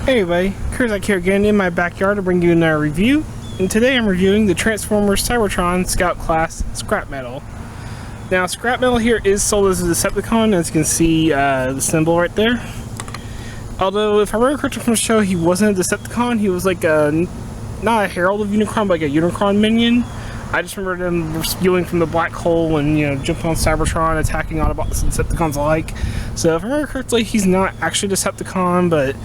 Hey everybody, Kerzac here again in my backyard to bring you another review. And today I'm reviewing the Transformers Cybertron Scout Class Scrapmetal. Now Scrapmetal here is sold as a Decepticon, as you can see the symbol right there. Although if I remember correctly from the show, he wasn't a Decepticon, he was like a, not a Herald of Unicron, but like a Unicron minion. I just remember them spewing from the black hole and, you know, jumping on Cybertron, attacking Autobots and Decepticons alike. So if I remember correctly, he's not actually a Decepticon, but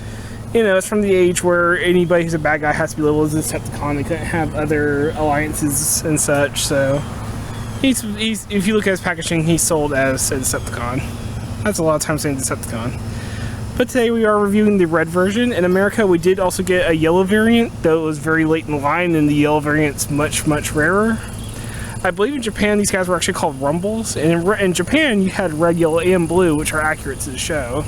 you know, it's from the age where anybody who's a bad guy has to be labeled as a Decepticon. They couldn't have other alliances and such, so he's if you look at his packaging, he's sold as a Decepticon. That's a lot of times saying Decepticon. But today we are reviewing the red version. In America, we did also get a yellow variant, though it was very late in the line, and the yellow variant's much rarer. I believe in Japan, these guys were actually called Rumbles, and in Japan, you had red, yellow, and blue, which are accurate to the show.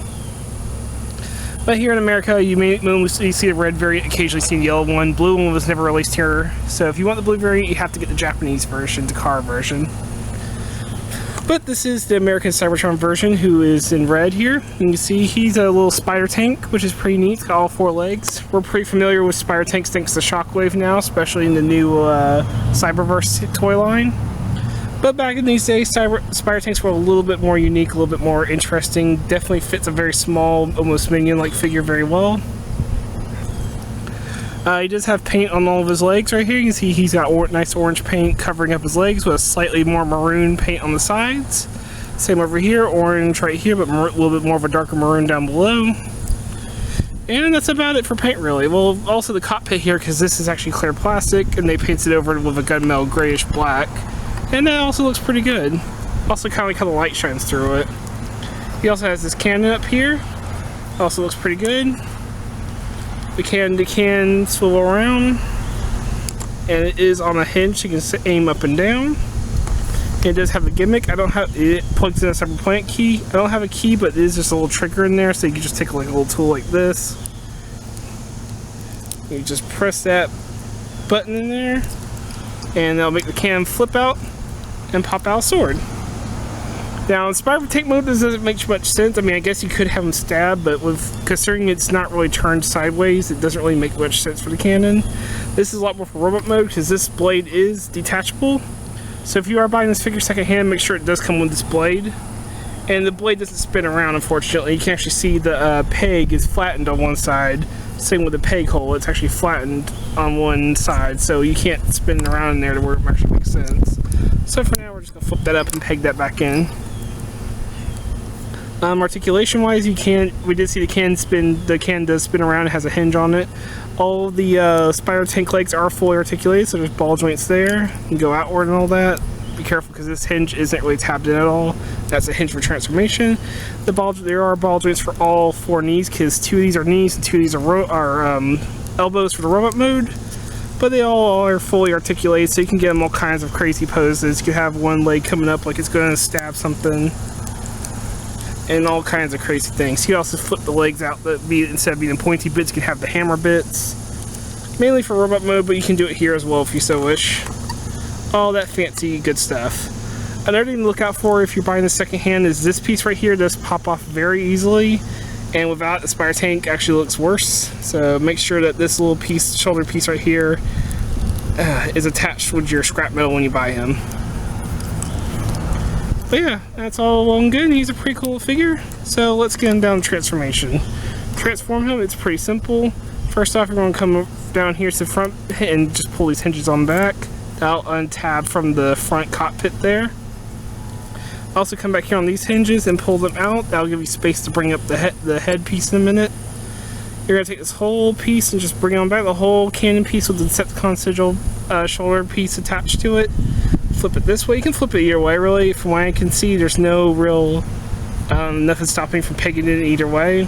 But here in America, you may only see the red variant, occasionally see the yellow one. Blue one was never released here, so if you want the blue variant, you have to get the Japanese version, the car version. But this is the American Cybertron version, who is in red here. You can see he's a little spider tank, which is pretty neat. It's got all 4 legs. We're pretty familiar with spider tanks thanks to Shockwave now, especially in the new Cyberverse toy line. But back in these days, spider tanks were a little bit more unique, a little bit more interesting. Definitely fits a very small, almost minion-like figure very well. He does have paint on all of his legs right here. You can see he's got nice orange paint covering up his legs with a slightly more maroon paint on the sides. Same over here, orange right here, but a little bit more of a darker maroon down below. And that's about it for paint, really. Well, also the cockpit here, because this is actually clear plastic, and they painted it over with a gunmetal grayish black. And that also looks pretty good. Also kind of like how the light shines through it. He also has this cannon up here. Also looks pretty good. The cannon can swivel around. And it is on a hinge, so you can aim up and down. It does have a gimmick. It plugs in a separate plant key. I don't have a key, but it is just a little trigger in there, so you can just take like a little tool like this. You just press that button in there, and that'll make the cannon flip out and pop out a sword. Now in Spider Tank mode, this doesn't make much sense. I mean, I guess you could have him stab, but considering it's not really turned sideways, it doesn't really make much sense for the cannon. This is a lot more for robot mode, because this blade is detachable. So if you are buying this figure secondhand, make sure it does come with this blade. And the blade doesn't spin around, unfortunately. You can actually see the peg is flattened on one side. Same with the peg hole, it's actually flattened on one side, so you can't spin it around in there to where it actually makes sense. So for now, we're just gonna flip that up and peg that back in. Articulation wise, we did see the can does spin around. It has a hinge on it. All the spider tank legs are fully articulated, so there's ball joints there. You can go outward and all that. Be careful because this hinge isn't really tapped in at all. That's a hinge for transformation. There are ball joints for all 4 knees, because 2 of these are knees and 2 of these are elbows for the robot mode. But they all are fully articulated, so you can get them all kinds of crazy poses. You can have one leg coming up like it's going to stab something, and all kinds of crazy things. You can also flip the legs out, instead of being pointy bits, you can have the hammer bits. Mainly for robot mode, but you can do it here as well if you so wish. All that fancy good stuff. Another thing to look out for if you're buying the second hand is this piece right here does pop off very easily, and without the spider tank actually looks worse. So make sure that this little piece, shoulder piece right here, is attached with your scrap metal when you buy him. But yeah, that's all well and good. He's a pretty cool figure. So let's get him down to transformation. Transform him, it's pretty simple. First off, you're going to come down here to the front and just pull these hinges on back. That'll untab from the front cockpit there. Also come back here on these hinges and pull them out. That'll give you space to bring up the head piece in a minute. You're going to take this whole piece and just bring it on back, the whole cannon piece with the Decepticon sigil shoulder piece attached to it. Flip it this way. You can flip it either way, really. From what I can see, there's no real nothing stopping from pegging it either way.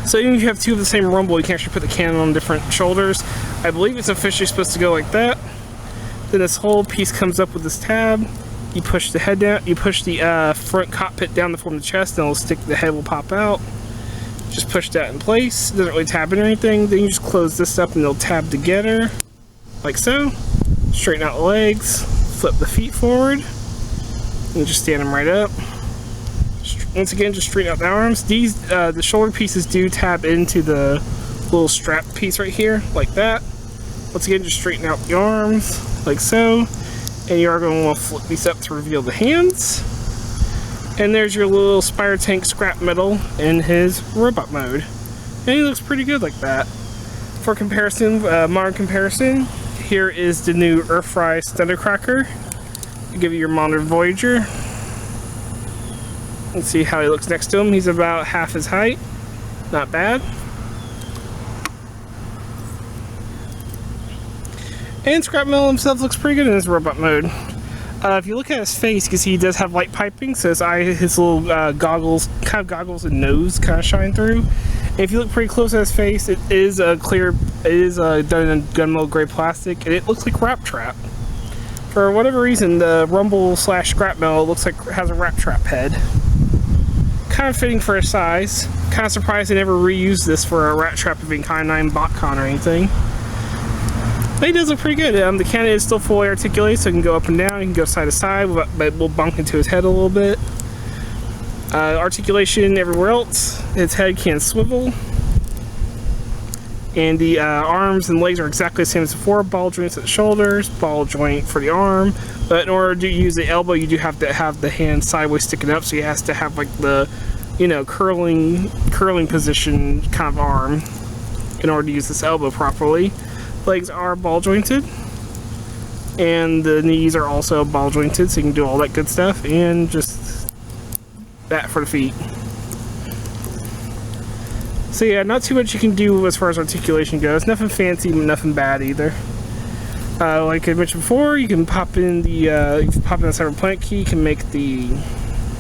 So even if you have 2 of the same rumble, you can actually put the cannon on different shoulders. I believe it's officially supposed to go like that. Then this whole piece comes up with this tab. You push the head down, you push the front cockpit down to form the chest, and the head will pop out. Just push that in place. It doesn't really tab in or anything. Then you just close this up and they'll tab together, like so. Straighten out the legs, flip the feet forward, and just stand them right up. Once again, just straighten out the arms. These, the shoulder pieces do tab into the little strap piece right here, like that. Once again, just straighten out the arms, like so. And you are going to want to flip these up to reveal the hands. And there's your little Spire Tank Scrapmetal in his robot mode. And he looks pretty good like that. For comparison, modern comparison, here is the new Earthrise Thundercracker. I'll give you your modern Voyager. Let's see how he looks next to him. He's about half his height. Not bad. And Scrapmetal himself looks pretty good in his robot mode. If you look at his face, you can see he does have light piping, so his little goggles and nose kind of shine through. And if you look pretty close at his face, it is done in gunmetal gray plastic, and it looks like Wrap Trap. For whatever reason, the Rumble / Scrapmetal looks like has a Wrap Trap head. Kind of fitting for his size. Kind of surprised they never reused this for a Rat Trap of any kind, not in BotCon or anything. But he does look pretty good. The cannon is still fully articulated, so it can go up and down, he can go side to side, but we'll bump into his head a little bit. Articulation everywhere else. His head can swivel. And the arms and legs are exactly the same as before. Ball joints at the shoulders, ball joint for the arm. But in order to use the elbow, you do have to have the hand sideways sticking up, so he has to have like the, you know, curling position kind of arm in order to use this elbow properly. Legs are ball jointed, and the knees are also ball jointed, so you can do all that good stuff. And just that for the feet. So yeah, not too much you can do as far as articulation goes. Nothing fancy, but nothing bad either. Like I mentioned before, you can pop in the Cyberplant key. You can make the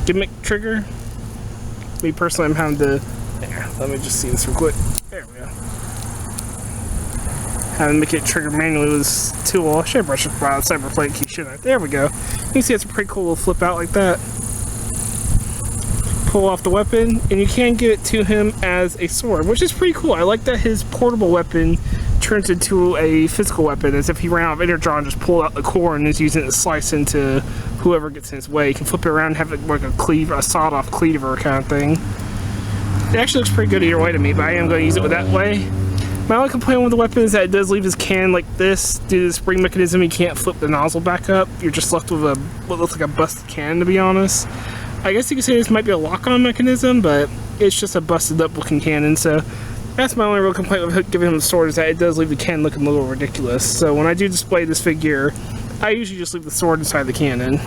gimmick trigger. Me personally, I'm having to. There, let me just see this real quick. There we go. Having to make it trigger manually was too well. I should have brushed the Cyberplant key, shouldn't I? There we go. You can see it's a pretty cool little flip out like that. Pull off the weapon, and you can give it to him as a sword, which is pretty cool. I like that his portable weapon turns into a physical weapon, as if he ran out of Energon and just pulled out the core and is using it to slice into whoever gets in his way. You can flip it around and have it like a sawed-off cleaver kind of thing. It actually looks pretty good either way to me, but I am going to use it that way. My only complaint with the weapon is that it does leave his can like this. Due to the spring mechanism, you can't flip the nozzle back up. You're just left with what looks like a busted can, to be honest. I guess you could say this might be a lock-on mechanism, but it's just a busted up looking cannon, so that's my only real complaint with giving him the sword, is that it does leave the cannon looking a little ridiculous. So when I do display this figure, I usually just leave the sword inside the cannon.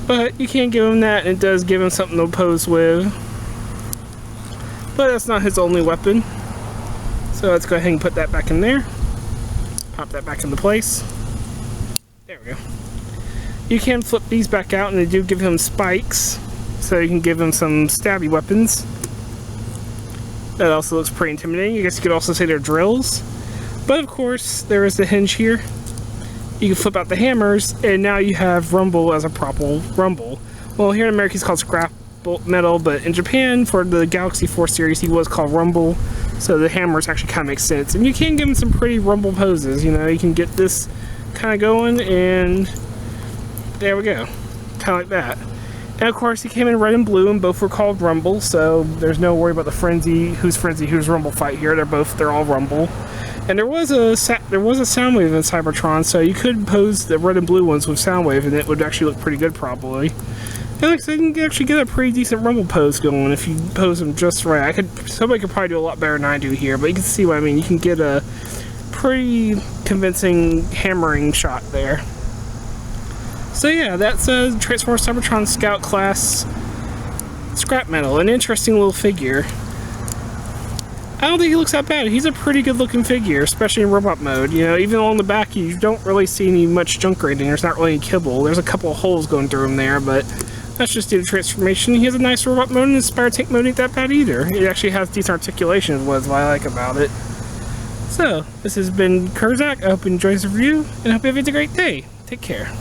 But you can give him that, and it does give him something to oppose with. But that's not his only weapon. So let's go ahead and put that back in there. Pop that back into place. There we go. You can flip these back out, and they do give him spikes, so you can give him some stabby weapons. That also looks pretty intimidating. I guess you could also say they're drills. But of course, there is the hinge here. You can flip out the hammers, and now you have Rumble as a proper Rumble. Well, here in America he's called Scrapmetal, but in Japan, for the Galaxy 4 series, he was called Rumble. So the hammers actually kind of make sense. And you can give him some pretty Rumble poses. You know, you can get this kind of going, and there we go. Kind of like that. And of course, he came in red and blue, and both were called Rumble, so there's no worry about the Frenzy, who's Rumble fight here. They're all Rumble. And there was a Soundwave in Cybertron, so you could pose the red and blue ones with Soundwave, and it would actually look pretty good, probably. And like I said, you can actually get a pretty decent Rumble pose going if you pose them just right. Somebody could probably do a lot better than I do here, but you can see what I mean. You can get a pretty convincing hammering shot there. So yeah, that's a Transformers Cybertron Scout class Scrapmetal. An interesting little figure. I don't think he looks that bad. He's a pretty good looking figure, especially in robot mode. You know, even along the back, you don't really see any much junk rating. There's not really any kibble. There's a couple of holes going through him there, but that's just due to transformation. He has a nice robot mode, and his Spire Tank mode ain't that bad either. It actually has decent articulation, is what I like about it. So, this has been Kerzac. I hope you enjoyed this review, and I hope you have a great day. Take care.